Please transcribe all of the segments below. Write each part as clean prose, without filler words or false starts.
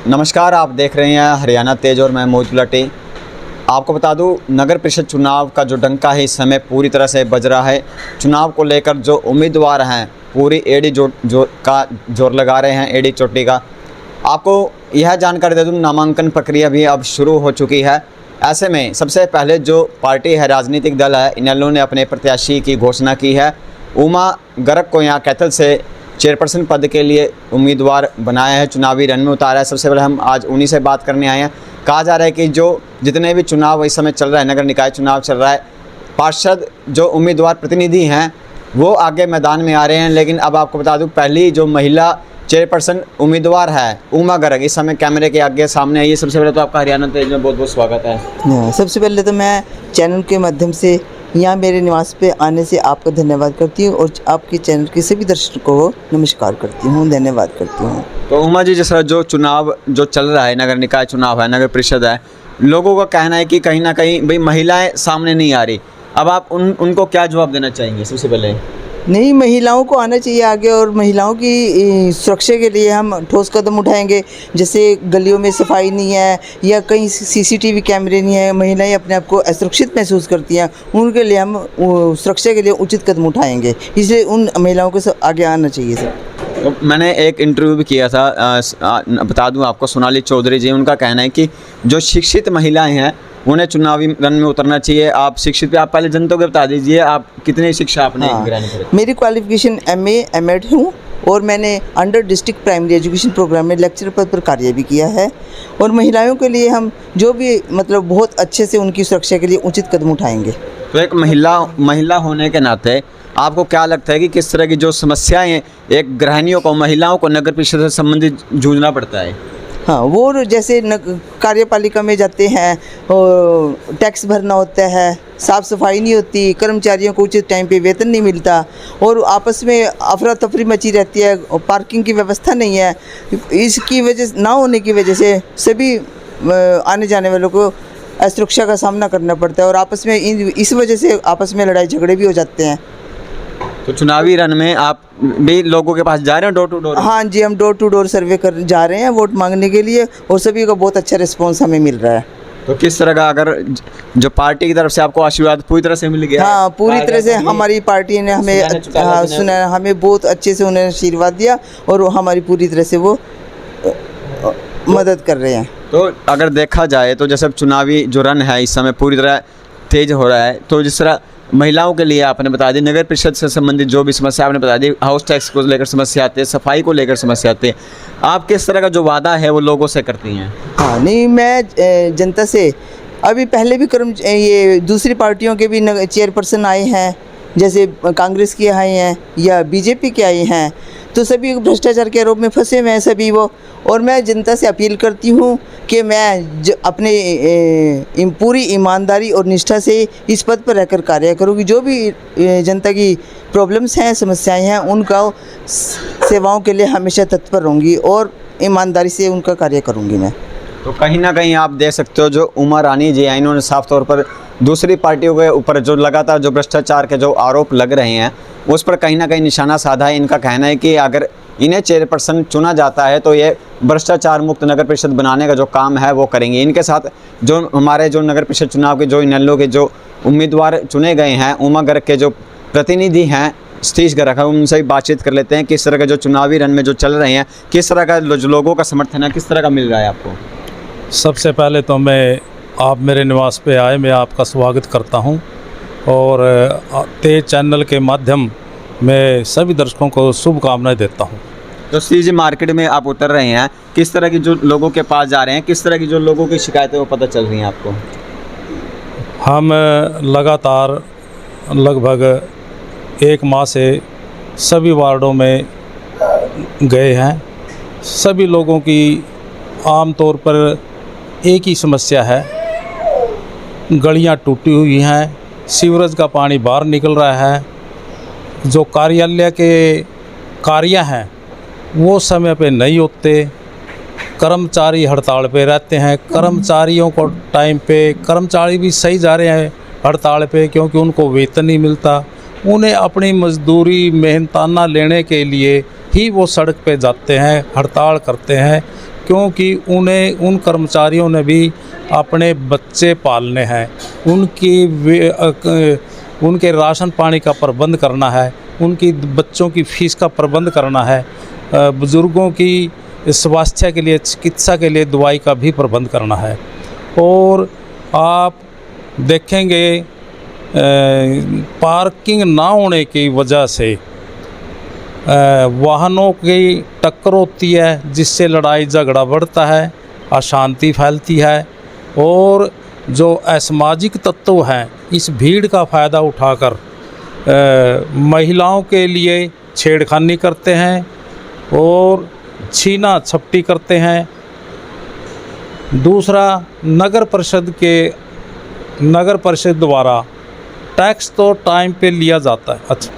नमस्कार, आप देख रहे हैं हरियाणा तेज और मैं मोहित गुलाटी। आपको बता दूं, नगर परिषद चुनाव का जो डंका है इस समय पूरी तरह से बज रहा है। चुनाव को लेकर जो उम्मीदवार हैं पूरी एड़ी जोर लगा रहे हैं, एड़ी चोटी का। आपको यह जानकारी दे दूं, नामांकन प्रक्रिया भी अब शुरू हो चुकी है। ऐसे में सबसे पहले जो पार्टी है, राजनीतिक दल है, इनेलो ने अपने प्रत्याशी की घोषणा की है। उमा गर्ग को यहाँ कैथल से चेयरपर्सन पद के लिए उम्मीदवार बनाया है, चुनावी रण में उतारा है। सबसे पहले हम आज उन्हीं से बात करने आए हैं। कहा जा रहा है कि जो जितने भी चुनाव इस समय चल रहा है, नगर निकाय चुनाव चल रहा है, पार्षद जो उम्मीदवार प्रतिनिधि हैं वो आगे मैदान में आ रहे हैं। लेकिन अब आपको बता दूं, पहली जो महिला चेयरपर्सन उम्मीदवार है उमा गर्ग इस समय कैमरे के आगे सामने आई है। सबसे पहले तो आपका हरियाणा तेज में बहुत बहुत स्वागत है। सबसे पहले तो मैं चैनल के माध्यम से यहाँ मेरे निवास पे आने से आपका धन्यवाद करती हूँ और आपके चैनल के सभी दर्शकों को नमस्कार करती हूँ, धन्यवाद करती हूँ। तो उमा जी, जिस तरह जो चुनाव जो चल रहा है, नगर निकाय चुनाव है, नगर परिषद है, लोगों का कहना है कि कहीं ना कहीं भाई महिलाएं सामने नहीं आ रही। अब आप उनको क्या जवाब देना चाहेंगे? सबसे पहले नहीं, महिलाओं को आना चाहिए आगे और महिलाओं की सुरक्षा के लिए हम ठोस कदम उठाएंगे। जैसे गलियों में सफाई नहीं है या कहीं सीसीटीवी कैमरे नहीं है, महिलाएं अपने आप को असुरक्षित महसूस करती हैं, उनके लिए हम सुरक्षा के लिए उचित कदम उठाएंगे। इसलिए उन महिलाओं को आगे आना चाहिए सर। तो मैंने एक इंटरव्यू भी किया था, बता दूं आपको, सोनाली चौधरी जी, उनका कहना है कि जो शिक्षित महिलाएं हैं उन्हें चुनावी रण में उतरना चाहिए। आप शिक्षित, आप पहले जनता को बता दीजिए, आप कितनी शिक्षा आपने ग्रहण करी? मेरी क्वालिफिकेशन MA M.Ed हूँ और मैंने under district primary education programme में लेक्चर पद पर कार्य भी किया है। और महिलाओं के लिए हम जो भी मतलब बहुत अच्छे से उनकी सुरक्षा के लिए उचित कदम उठाएंगे। तो एक महिला होने के नाते आपको क्या लगता है कि किस तरह की जो समस्याएं एक गृहिणियों को, महिलाओं को नगर परिषद से संबंधित जूझना पड़ता है? हाँ, वो जैसे कार्यपालिका में जाते हैं और टैक्स भरना होता है, साफ़ सफाई नहीं होती, कर्मचारियों को उचित टाइम पे वेतन नहीं मिलता और आपस में अफरा तफरी मची रहती है, पार्किंग की व्यवस्था नहीं है। इसकी वजह ना होने की वजह से सभी आने जाने वालों को असुरक्षा का सामना करना पड़ता है और आपस में इस वजह से आपस में लड़ाई झगड़े भी हो जाते हैं। तो चुनावी रण में आप भी लोगों के पास जा रहे हैं, डोर टू डोर? हाँ जी, हम डोर टू डोर सर्वे कर जा रहे हैं वोट मांगने के लिए और सभी को बहुत अच्छा रिस्पॉन्स हमें मिल रहा है। तो किस तरह का, अगर जो पार्टी की तरफ से आपको आशीर्वाद पूरी तरह से मिल गया? हाँ, पूरी तरह से हमारी पार्टी ने हमें सुना, हमें बहुत अच्छे से उन्होंने आशीर्वाद दिया और हमारी पूरी तरह से वो मदद कर रहे हैं। तो अगर देखा जाए तो जैसे चुनावी जो रण है इस समय पूरी तरह तेज हो रहा है, तो जिस तरह महिलाओं के लिए आपने बता दी, नगर परिषद से संबंधित जो भी समस्या आपने बता दी, हाउस टैक्स को लेकर समस्या आती है, सफाई को लेकर समस्या आती है, आप किस तरह का जो वादा है वो लोगों से करती हैं? हाँ, नहीं, मैं जनता से अभी पहले भी ये दूसरी पार्टियों के भी चेयरपर्सन आए हैं, जैसे कांग्रेस के आए हैं या बीजेपी के आए हैं, तो सभी भ्रष्टाचार के आरोप में फंसे हुए हैं सभी वो। और मैं जनता से अपील करती हूँ कि मैं अपने पूरी ईमानदारी और निष्ठा से इस पद पर रहकर कार्य करूँगी। जो भी जनता की प्रॉब्लम्स हैं, समस्याएं हैं, उनका सेवाओं के लिए हमेशा तत्पर रहूँगी और ईमानदारी से उनका कार्य करूँगी मैं। तो कहीं ना कहीं आप देख सकते हो जो उमा रानी जी हैं, इन्होंने साफ तौर पर दूसरी पार्टियों के ऊपर जो लगातार जो भ्रष्टाचार के जो आरोप लग रहे हैं उस पर कहीं ना कहीं निशाना साधा है। इनका कहना है कि अगर इन्हें चेयरपर्सन चुना जाता है तो ये भ्रष्टाचार मुक्त नगर परिषद बनाने का जो काम है वो करेंगे। इनके साथ जो हमारे जो नगर परिषद चुनाव के जो इनेलो के जो उम्मीदवार चुने गए हैं, उमा गर्ग के जो प्रतिनिधि हैं सतीश गर्ग है, उनसे भी बातचीत कर लेते हैं। किस तरह के जो चुनावी रण में जो चल रहे हैं, किस तरह का जो लोगों का समर्थन है, किस तरह का मिल रहा है आपको? सबसे पहले तो आप मेरे निवास पे आए, मैं आपका स्वागत करता हूं और तेज चैनल के माध्यम में सभी दर्शकों को शुभकामनाएं देता हूं। तो सीजी मार्केट में आप उतर रहे हैं, किस तरह की जो लोगों के पास जा रहे हैं, किस तरह की जो लोगों की शिकायतें वो पता चल रही हैं आपको? हम लगातार लगभग 1 माह से सभी वार्डों में गए हैं। सभी लोगों की आम तौर पर एक ही समस्या है, गलियां टूटी हुई हैं, सीवरेज का पानी बाहर निकल रहा है, जो कार्यालय के कार्य हैं वो समय पे नहीं होते, कर्मचारी हड़ताल पे रहते हैं, कर्मचारियों को टाइम पे, कर्मचारी भी सही जा रहे हैं हड़ताल पे क्योंकि उनको वेतन नहीं मिलता। उन्हें अपनी मजदूरी मेहनताना लेने के लिए ही वो सड़क पे जाते हैं, हड़ताल करते हैं क्योंकि उन कर्मचारियों ने भी अपने बच्चे पालने हैं, उनके राशन पानी का प्रबंध करना है, उनकी बच्चों की फ़ीस का प्रबंध करना है, बुज़ुर्गों की स्वास्थ्य के लिए, चिकित्सा के लिए दवाई का भी प्रबंध करना है। और आप देखेंगे पार्किंग ना होने की वजह से वाहनों की टक्कर होती है, जिससे लड़ाई झगड़ा बढ़ता है, अशांति फैलती है, और जो असामाजिक तत्व हैं इस भीड़ का फ़ायदा उठाकर महिलाओं के लिए छेड़खानी करते हैं और छीना झपटी करते हैं। दूसरा, नगर परिषद द्वारा टैक्स तो टाइम पे लिया जाता है, अच्छा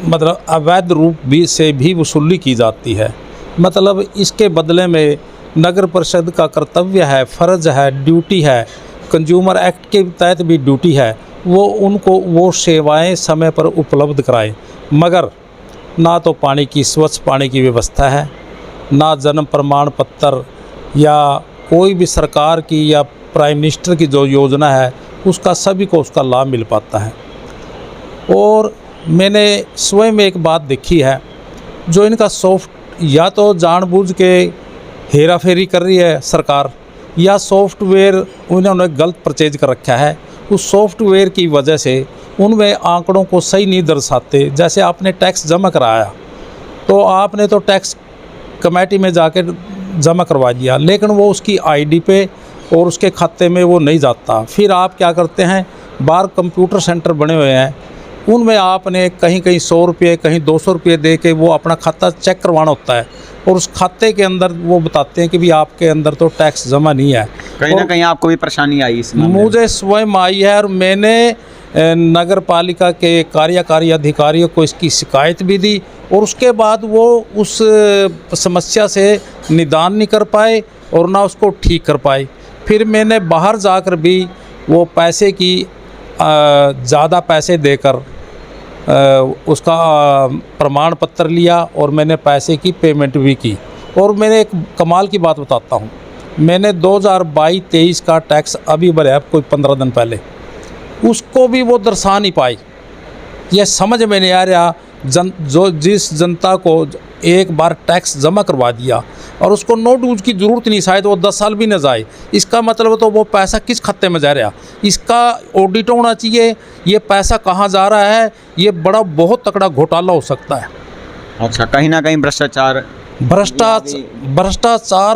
मतलब अवैध रूप से भी वसूली की जाती है। मतलब इसके बदले में नगर परिषद का कर्तव्य है, फ़र्ज़ है, ड्यूटी है, कंज्यूमर एक्ट के तहत भी ड्यूटी है, वो उनको वो सेवाएं समय पर उपलब्ध कराए। मगर ना तो पानी की, स्वच्छ पानी की व्यवस्था है, ना जन्म प्रमाण पत्र या कोई भी सरकार की या प्राइम मिनिस्टर की जो योजना है उसका सभी को उसका लाभ मिल पाता है। और मैंने स्वयं एक बात देखी है, जो इनका या तो जानबूझ के हेरा फेरी कर रही है सरकार, या सॉफ्टवेयर उन्होंने गलत परचेज कर रखा है। उस सॉफ्टवेयर की वजह से उनमें आंकड़ों को सही नहीं दर्शाते। जैसे आपने टैक्स जमा कराया तो आपने तो टैक्स कमेटी में जाकर जमा करवा दिया, लेकिन वो उसकी आईडी पे और उसके खाते में वो नहीं जाता। फिर आप क्या करते हैं, बाहर कंप्यूटर सेंटर बने हुए हैं, उनमें आपने कहीं 100 रुपये, कहीं 200 रुपये दे के वो अपना खाता चेक करवाना होता है, और उस खाते के अंदर वो बताते हैं कि भी आपके अंदर तो टैक्स जमा नहीं है। कहीं ना कहीं आपको भी परेशानी आई इसमें? मुझे स्वयं आई है, और मैंने नगर पालिका के कार्यकारी अधिकारियों को इसकी शिकायत भी दी, और उसके बाद वो उस समस्या से निदान नहीं कर पाए और ना उसको ठीक कर पाए। फिर मैंने बाहर जाकर भी वो पैसे की ज़्यादा पैसे देकर उसका प्रमाण पत्र लिया, और मैंने पैसे की पेमेंट भी की। और मैंने एक कमाल की बात बताता हूँ, मैंने 2022-23 का टैक्स अभी भरा कोई 15 दिन पहले, उसको भी वो दर्शा नहीं पाई। यह समझ में नहीं आ रहा, जिस जनता को एक बार टैक्स जमा करवा दिया और उसको नोट यूज की ज़रूरत नहीं, शायद वो 10 साल भी न जाए, इसका मतलब तो वो पैसा किस खाते में जा रहा, इसका ऑडिट होना चाहिए, ये पैसा कहाँ जा रहा है, ये बहुत तगड़ा घोटाला हो सकता है। अच्छा, कहीं ना कहीं भ्रष्टाचार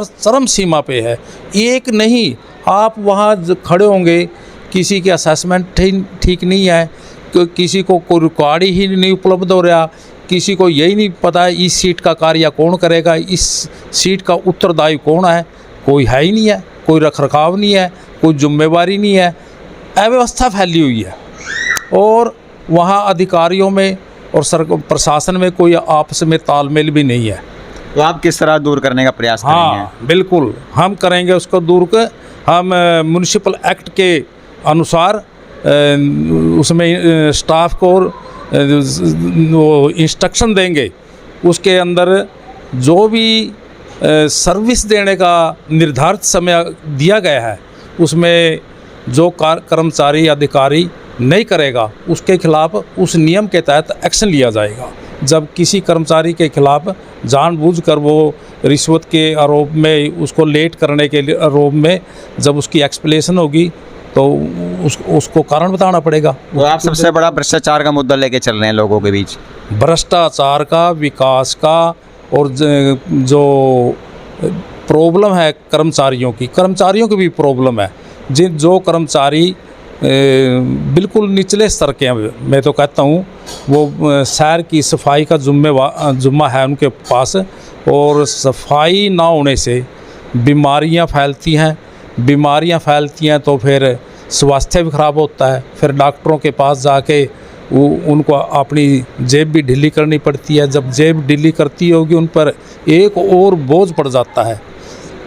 चरम सीमा पे है। एक नहीं, आप वहाँ खड़े होंगे, किसी की असेसमेंट ठीक नहीं है, किसी को कोई रिकॉर्ड ही नहीं उपलब्ध हो रहा, किसी को यही नहीं पता है इस सीट का कार्य कौन करेगा, इस सीट का उत्तरदायी कौन है, कोई है ही नहीं है, कोई रखरखाव नहीं है, कोई जिम्मेवारी नहीं है, अव्यवस्था फैली हुई है। और वहाँ अधिकारियों में और प्रशासन में कोई आपस में तालमेल भी नहीं है। तो आप किस तरह दूर करने का प्रयास करेंगे? हाँ, बिल्कुल हम करेंगे उसको दूर कर। हम म्युनिसिपल एक्ट के अनुसार उसमें स्टाफ को वो इंस्ट्रक्शन देंगे, उसके अंदर जो भी सर्विस देने का निर्धारित समय दिया गया है उसमें जो कर्मचारी अधिकारी नहीं करेगा उसके खिलाफ उस नियम के तहत एक्शन लिया जाएगा। जब किसी कर्मचारी के खिलाफ जानबूझकर वो रिश्वत के आरोप में, उसको लेट करने के आरोप में जब उसकी एक्सप्लेनेशन होगी तो उसको कारण बताना पड़ेगा। तो आप सबसे बड़ा भ्रष्टाचार का मुद्दा लेके चल रहे हैं लोगों के बीच? भ्रष्टाचार का, विकास का, और जो प्रॉब्लम है कर्मचारियों की भी प्रॉब्लम है। जो कर्मचारी बिल्कुल निचले स्तर के हैं, मैं तो कहता हूँ वो शहर की सफाई का जुम्मा है उनके पास, और सफाई ना होने से बीमारियाँ फैलती हैं तो फिर स्वास्थ्य भी ख़राब होता है। फिर डॉक्टरों के पास जाके उनको अपनी जेब भी ढीली करनी पड़ती है। जब जेब ढीली करती होगी उन पर एक और बोझ पड़ जाता है।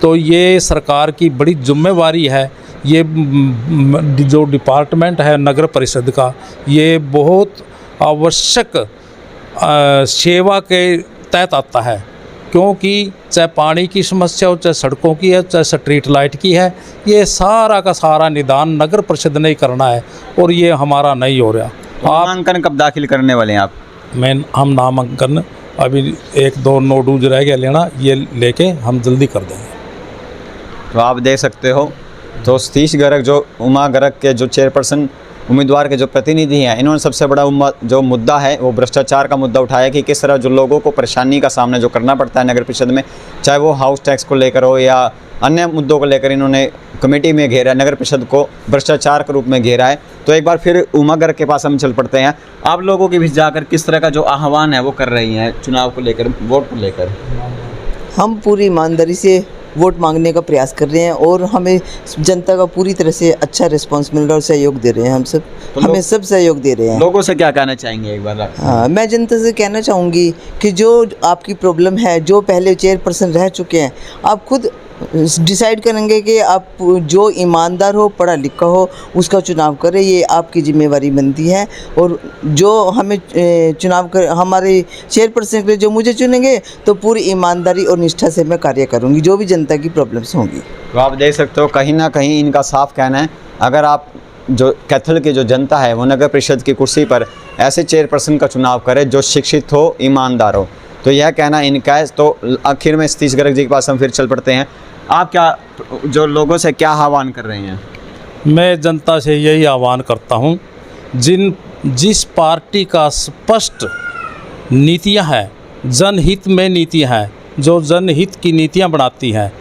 तो ये सरकार की बड़ी जिम्मेवारी है। ये जो डिपार्टमेंट है नगर परिषद का, ये बहुत आवश्यक सेवा के तहत आता है, क्योंकि चाहे पानी की समस्या हो, चाहे सड़कों की है, चाहे स्ट्रीट लाइट की है, ये सारा का सारा निदान नगर परिषद ने ही करना है और ये हमारा नहीं हो रहा। नामांकन कब दाखिल करने वाले हैं आप? हम नामांकन अभी 1-2 नोडूज रह गया लेना, ये लेके हम जल्दी कर देंगे। तो आप देख सकते हो, तो सतीश गर्ग जो उमा गर्ग के जो चेयरपर्सन उम्मीदवार के जो प्रतिनिधि हैं, इन्होंने सबसे बड़ा जो मुद्दा है वो भ्रष्टाचार का मुद्दा उठाया कि किस तरह जो लोगों को परेशानी का सामना जो करना पड़ता है नगर परिषद में, चाहे वो हाउस टैक्स को लेकर हो या अन्य मुद्दों को लेकर, इन्होंने कमेटी में घेरा, नगर परिषद को भ्रष्टाचार के रूप में घेरा है। तो एक बार फिर उमा गर्ग के पास हम चल पड़ते हैं। आप लोगों के बीच जाकर किस तरह का जो आह्वान है वो कर रही हैं चुनाव को लेकर, वोट को लेकर? हम पूरी ईमानदारी से वोट मांगने का प्रयास कर रहे हैं और हमें जनता का पूरी तरह से अच्छा रिस्पांस मिल रहा है और सहयोग दे रहे हैं। हम सब हमें सब सहयोग दे रहे हैं। लोगों से क्या कहना चाहेंगे एक बार? हाँ, मैं जनता से कहना चाहूँगी कि जो आपकी प्रॉब्लम है, जो पहले चेयरपर्सन रह चुके हैं, आप खुद डिसाइड करेंगे कि आप जो ईमानदार हो, पढ़ा लिखा हो, उसका चुनाव करें। ये आपकी जिम्मेवारी बनती है। और जो हमें चुनाव कर हमारे चेयरपर्सन के लिए जो मुझे चुनेंगे, तो पूरी ईमानदारी और निष्ठा से मैं कार्य करूँगी, जो भी जनता की प्रॉब्लम्स होंगी। तो आप देख सकते हो, कहीं ना कहीं इनका साफ कहना है, अगर आप जो कैथल की जो जनता है वो नगर परिषद की कुर्सी पर ऐसे चेयरपर्सन का चुनाव करे जो शिक्षित हो, ईमानदार हो, तो यह कहना इनका है। तो आखिर में सतीश गर्ग जी के पास हम फिर चल पड़ते हैं। आप क्या जो लोगों से क्या आह्वान कर रहे हैं? मैं जनता से यही आह्वान करता हूँ, जिस पार्टी का स्पष्ट नीतियाँ हैं, जनहित में नीतियाँ हैं, जो जनहित की नीतियाँ बनाती हैं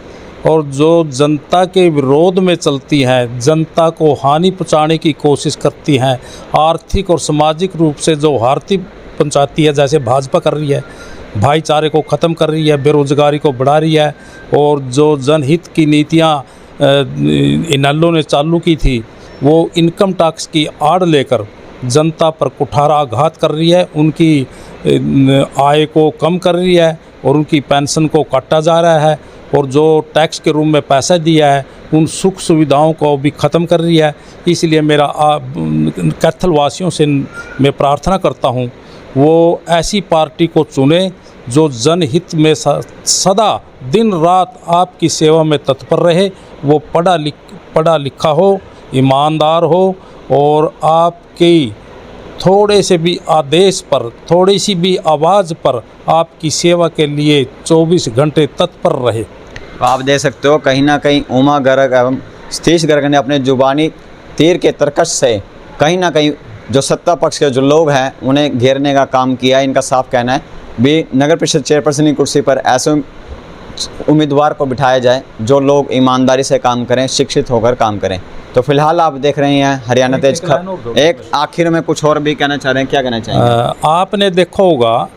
और जो जनता के विरोध में चलती हैं, जनता को हानि पहुँचाने की कोशिश करती हैं, आर्थिक और सामाजिक रूप से जो हानि पहुँचाती है, जैसे भाजपा कर रही है, भाईचारे को ख़त्म कर रही है, बेरोज़गारी को बढ़ा रही है, और जो जनहित की नीतियाँ इनेलो ने चालू की थी, वो इनकम टैक्स की आड़ लेकर जनता पर कुठारा आघात कर रही है, उनकी आय को कम कर रही है और उनकी पेंशन को काटा जा रहा है, और जो टैक्स के रूप में पैसा दिया है उन सुख सुविधाओं को भी ख़त्म कर रही है। इसलिए मेरा कैथल वासियों से मैं प्रार्थना करता हूँ, वो ऐसी पार्टी को चुने जो जनहित में सदा दिन रात आपकी सेवा में तत्पर रहे, वो पढ़ा लिखा हो, ईमानदार हो और आपकी थोड़े से भी आदेश पर, थोड़ी सी भी आवाज़ पर आपकी सेवा के लिए 24 घंटे तत्पर रहे। आप देख सकते हो, कहीं ना कहीं उमा गर्ग एवं सतीश गर्ग ने अपने जुबानी तीर के तरकश से कहीं ना कहीं जो सत्ता पक्ष के जो लोग हैं उन्हें घेरने का काम किया। इनका साफ कहना है भी नगर परिषद चेयरपर्सन की कुर्सी पर ऐसे उम्मीदवार को बिठाया जाए जो लोग ईमानदारी से काम करें, शिक्षित होकर काम करें। तो फिलहाल आप देख रहे हैं हरियाणा तेज खबर। एक आखिर में कुछ और भी कहना चाह रहे हैं, क्या कहना चाहेंगे? आपने देखा होगा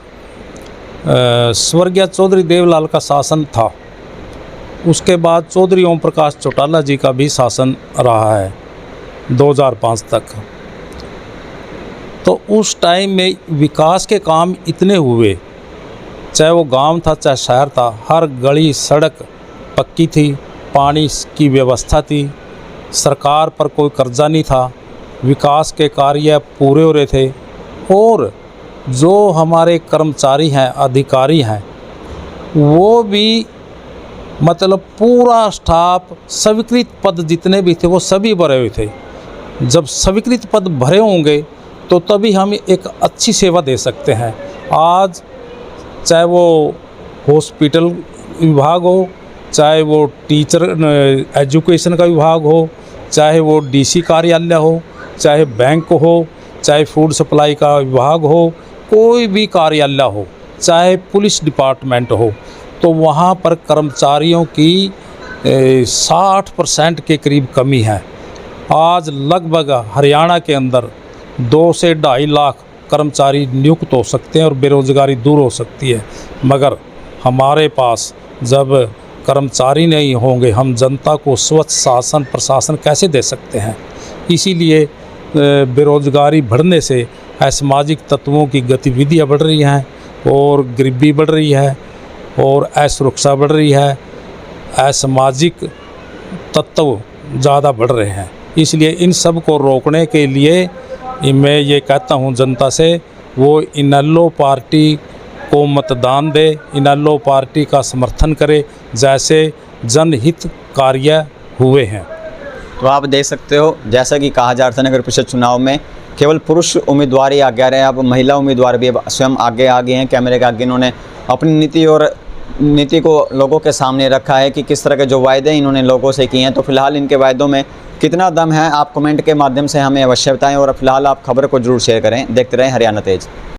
स्वर्गीय चौधरी देवलाल का शासन था, उसके बाद चौधरी ओम प्रकाश चौटाला जी का भी शासन रहा है 2005 तक। तो उस टाइम में विकास के काम इतने हुए, चाहे वो गांव था चाहे शहर था, हर गली सड़क पक्की थी, पानी की व्यवस्था थी, सरकार पर कोई कर्जा नहीं था, विकास के कार्य पूरे हो रहे थे। और जो हमारे कर्मचारी हैं, अधिकारी हैं, वो भी मतलब पूरा स्टाफ, स्वीकृत पद जितने भी थे वो सभी भरे हुए थे। जब स्वीकृत पद भरे होंगे तो तभी हम एक अच्छी सेवा दे सकते हैं। आज चाहे वो हॉस्पिटल विभाग हो, चाहे वो टीचर एजुकेशन का विभाग हो, चाहे वो डीसी कार्यालय हो, चाहे बैंक हो, चाहे फूड सप्लाई का विभाग हो, कोई भी कार्यालय हो, चाहे पुलिस डिपार्टमेंट हो, तो वहाँ पर कर्मचारियों की 60% के करीब कमी है। आज लगभग हरियाणा के अंदर 2 से 2.5 लाख कर्मचारी नियुक्त हो सकते हैं और बेरोज़गारी दूर हो सकती है। मगर हमारे पास जब कर्मचारी नहीं होंगे, हम जनता को स्वच्छ शासन प्रशासन कैसे दे सकते हैं? इसीलिए बेरोज़गारी बढ़ने से असामाजिक तत्वों की गतिविधियाँ बढ़ रही हैं और गरीबी बढ़ रही है और असुरक्षा बढ़ रही है, असामाजिक तत्व ज़्यादा बढ़ रहे हैं। इसलिए इन सब को रोकने के लिए मैं ये कहता हूँ जनता से, वो इनेलो पार्टी को मतदान दे, इनेलो पार्टी का समर्थन करे, जैसे जनहित कार्य हुए हैं। तो आप देख सकते हो, जैसा कि कहा जा रहा था नगर परिषद चुनाव में केवल पुरुष उम्मीदवार ही आगे आ रहे हैं, अब महिला उम्मीदवार भी अब स्वयं आगे आ गए हैं। कैमरे के आगे इन्होंने अपनी नीति को लोगों के सामने रखा है कि किस तरह के जो वायदे इन्होंने लोगों से किए हैं। तो फिलहाल इनके वायदों में कितना दम है, आप कमेंट के माध्यम से हमें अवश्य बताएं और फिलहाल आप खबर को जरूर शेयर करें। देखते रहें हरियाणा तेज।